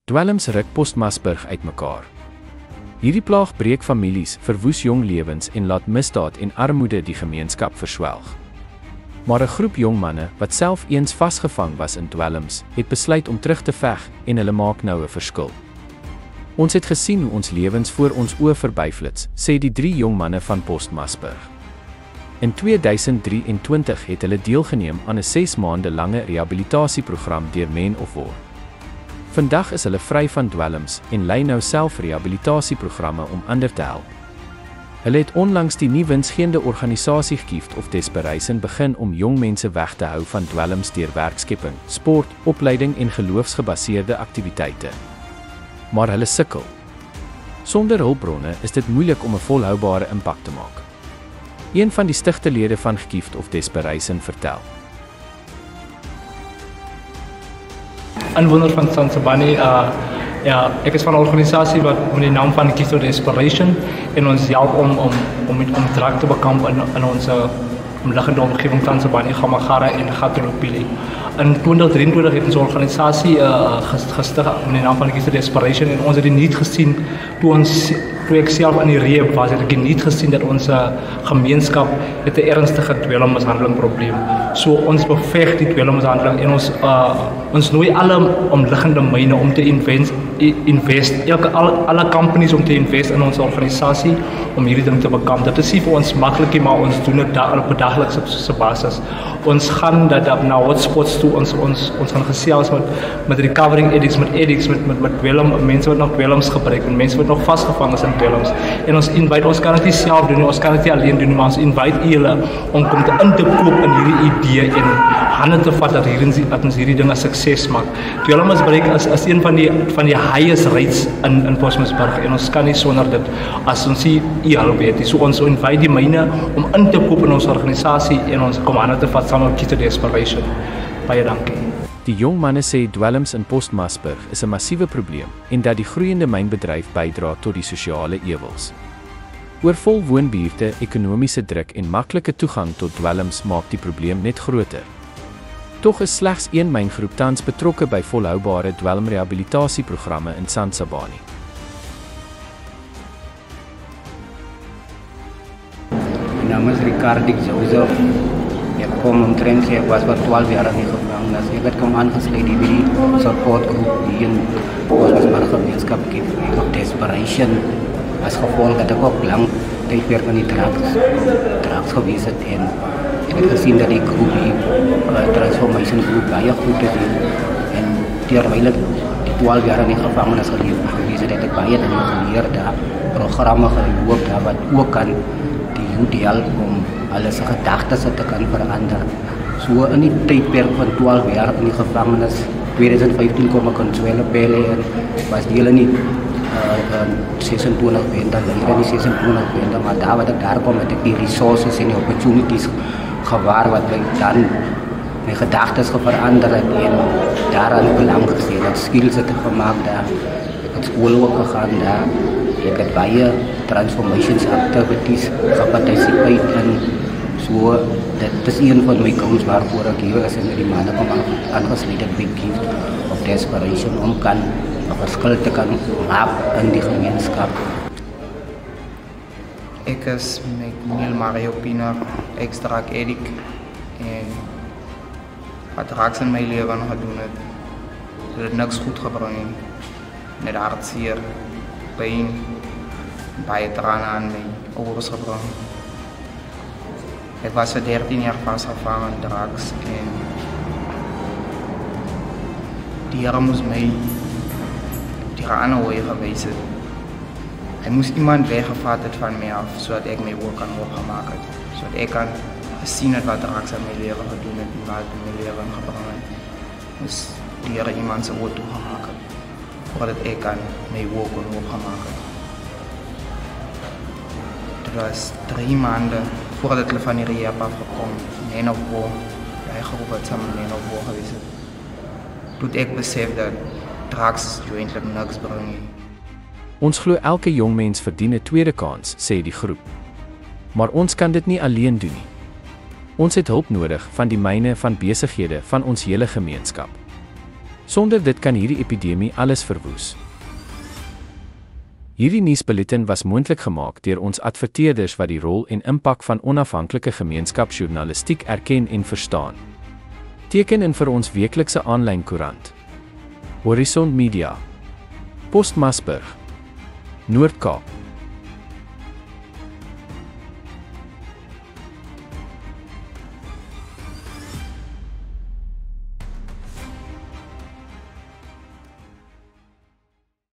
Dwelms ruk Postmasburg uitmekaar. Hierdie plaag breek families, verwoes jong lewens en laat misdaad en armoede die gemeenskap verswelg. Maar 'n groep jong manne, wat self eens vasgevang was in dwelms, het besluit om terug te veg en hulle maak nou 'n verskil. Ons het gesien hoe ons lewens voor ons oë verbyflits, sê die 3 jong manne van Postmasburg. In 2023 het hulle deelgeneem aan 'n 6 maande lange rehabilitasieprogram deur Men of War. Vandag is hulle vry van dwelms en lei nou self rehabilitasieprogramme om ander te help. Hulle het onlangs die nie winsgewende organisasie Gift of Desperation begin om jong mense weg te hou van dwelms deur werkskepping, sport, opleiding en geloofsgebaseerde aktiwiteite. Maar hulle sukkel. Sonder hulpbronne is dit moeilik om 'n volhoubare impak te maak. Een van die stigterlede van Gift of Desperation vertel. Inwoner van Sansabani, ja, ek is van 'n organisasie wat met die naam van Gift of Desperation en ons help om drank te bekamp in ons omliggende omgewing Sansabani, Gamagara en Gatoropili. In 2023 het ons 'n organisasie gestig met die naam van Gift of Desperation en ons het dit nie gesien toe ek self in die reep was, het ek nie gesien dat ons gemeenskap het 'n ernstige dwelmmishandeling probleem. So ons beveg die dwelmmishandeling en ons nooi alle omliggende myne om te invest, alle companies om te invest in ons organisasie om hierdie ding te bekamp. Dit is nie vir ons maklik nie, maar ons doen dit op 'n daglikse basis. Ons gaan na hotspots toe, ons gaan gesels met recovering addicts, met dwelm, mense wat nog dwelms gebruik en mense wat nog vasgevang is in dwelms. En ons kan dit nie self doen nie, ons kan dit nie alleen doen nie, maar ons invite julle om in te koop in hierdie idee en hande te vat dat ons hierdie ding 'n sukses maak. Dwelmmisbruik is een van die highest rates in Postmasburg en ons kan nie sonder dit as ons nie help het. So ons invite die myne om in te koop in ons organisasie en ons kom hande te vat saam met Gift of Desperation. Baie dankie. Die jong manne sê dwelms in Postmasburg is 'n massiewe probleem en dat die groeiende mynbedryf bydra tot die sosiale ewels. Oorvol woonbuurte, ekonomiese druk en maklike toegang tot dwelms maak die probleem net groter. Tog is slegs een myngroep tans betrokke by volhoubare dwelmrehabilitasieprogramme in Sansabani. My naam is Ricardo Joseph. Ek kom omtrent, ek was voor 12 jaar in die gevangenis. Ek het kom aangesluit by die supportgroep hier in Postmasburg gemeenskap Gift of Desperation. As gevolg dat ek ook lang tydperk van die drugs gewees het en ek het gesien dat die groep die transformation groep baie goed is en terwyl ek die 12 jaar in die gevangenis gewees het, het ek baie dinge geleer daar, programme geloop daar wat ook kan die youth help om hulle se gedagtes te kan verander. So in die tydperk van 12 jaar in die gevangenis, 2015 kom ek in Zwelopelle en was die hele nie 26 wende, hier in die 26 wende, maar daar wat ek daar kom het ek die resources en die opportunities gewaar wat my dan my gedagtes verander het en daaraan belang gesien, dat skills het gemaakt daar, ek het skool ook gegaan daar, ek het baie transformations activities geparticipeer in, so dit is een van my goals waarvoor ek hier is en die maande kom aangesluit by Gift of Desperation om kan 'n verskil te kan maak in die gemeenskap. Ek is Neil Mario Pina, ex-drug addict en wat drugs in my lewe gedoen het. Dit het niks goed gebring nie. Net hartseer, pyn, baie trane aan my oors gebring. Ek was vir 13 jaar vasgevang in drugs en die Here moes my die ander way gewys het. Hy moes iemand weggevat het van my af, sodat ek my oor kan oopgemaak het. Sodat ek kan sien het wat drugs in my lewe gedoen het en wat in my lewe gebring het. Moes die Here iemand se oor toegemaak het, voordat ek kan my oor kon oopgemaak het. Dit was 3 maande voordat hulle van die rehab afgekom, Men of War, hy geroep het saam met Men of War gewees het. Toe ek besef dat drugs eintlik niks bring nie. Ons glo elke jong mens verdien 'n tweede kans, sê die groep. Maar ons kan dit nie alleen doen nie. Ons het hulp nodig van die myne van besighede van ons hele gemeenskap. Sonder dit kan hierdie epidemie alles verwoes. Hierdie nuusbulletin was moontlik gemaak deur ons adverteerders wat die rol en impak van onafhanklike gemeenskapsjournalistiek erken en verstaan. Teken in vir ons weeklikse aanlyn koerant. Horizon Media, Post Masburg, Noord-Kaap.